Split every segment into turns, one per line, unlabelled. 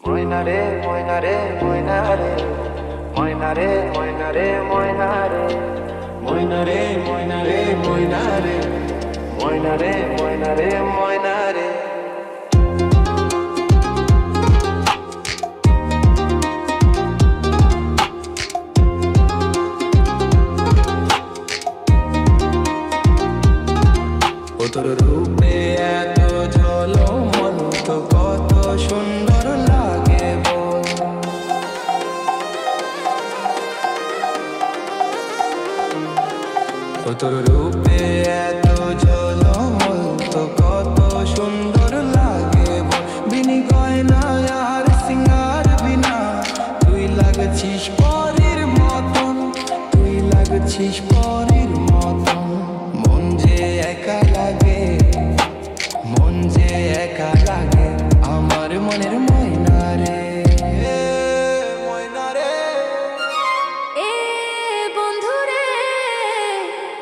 ময়না রে ময়না রে ময়না রে ময়না রে ময়না রে ময়না রে ময়না রে ময়না রে ময়না রে ময়না রে ময়না রে ময়না রে ও তোর রূপে এত ঝলমল তো কত সুন্দর লাগে বল। ও তোর রূপে এত ঝলমল তো কত সুন্দর লাগে বল। বিনি গয়না আর সিঙ্গার বিনা তুই লাগছিস পরীর মতন, তুই লাগছিস পরীর মতন। মন যে একা লাগে, মন যে একা লাগে আমার মনের ময়না রে ময়না রে
এ বন্ধু রে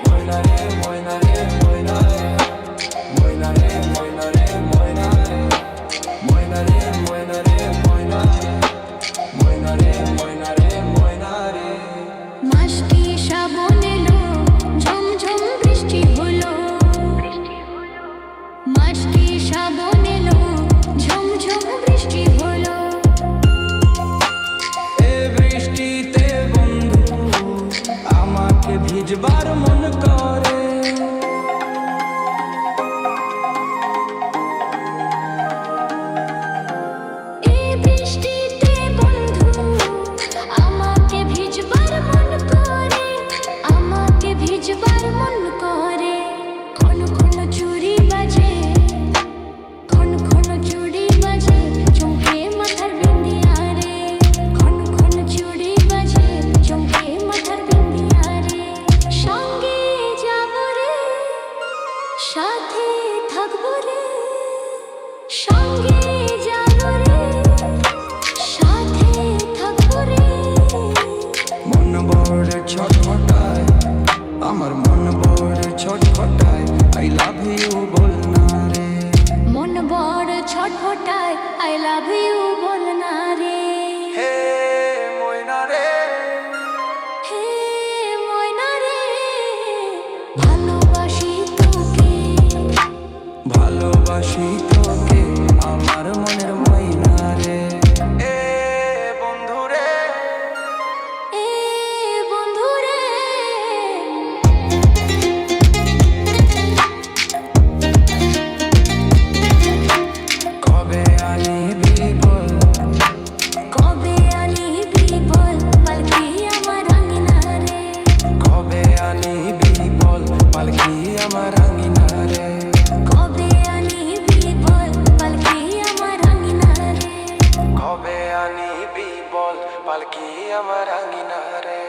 ময়না রে ময়না রে ময়না রে ময়না রে ময়না রে ময়না রে ময়না রে ময়না রে ময়না রে ময়না রে ময়না রে ময়না রে।
মাসটি শ্রাবণ এলো, ঝমঝম বৃষ্টি হলো। মাসটি শ্রাবণ এলো, ঝমঝম বৃষ্টি হলো।
এ বৃষ্টিতে বন্ধু আমাকে ভিজবার মন করে।
এই বৃষ্টিতে বন্ধু আমাকে ভিজবার মন করে, আমাকে ভিজবার মন করে। ক্ষণ ক্ষণ চুরি বাজে, ক্ষণ ক্ষণ চুরি বাজে চমকে মাথার বিন্দিয়া রে। ক্ষণ ক্ষণ চুরি বাজে চমকে মাথার বিন্দিয়া রে। সঙ্গে যাব রে, সাথে থাকবো রে। সঙ্গে যাব রে, সাথে থাকবো রে।
মন বড় ছটফটায়, আমার মন বড় ছটফটায় আই লাভ ইউ বল না রে।
মন বড় ছটফটায় আই লাভ ইউ বল না রে।
হে ময়না রে
হে ময়না রে, ভালোবাসি তোকে,
ভালোবাসি তোকে আমার মনের ময়না রে। এ বন্ধু রে
এ বন্ধু রে।
কবে আনিবি বল,
কবে আনিবি বল পালকি আমার আঙিনা রে।
কবে আনিবি বল পালকি আমার আঙিনা রে।
কবে আনিবি বল পালকি আমার আঙিনা রে।
কবে আনিবি বল পালকি আমার আঙিনা রে।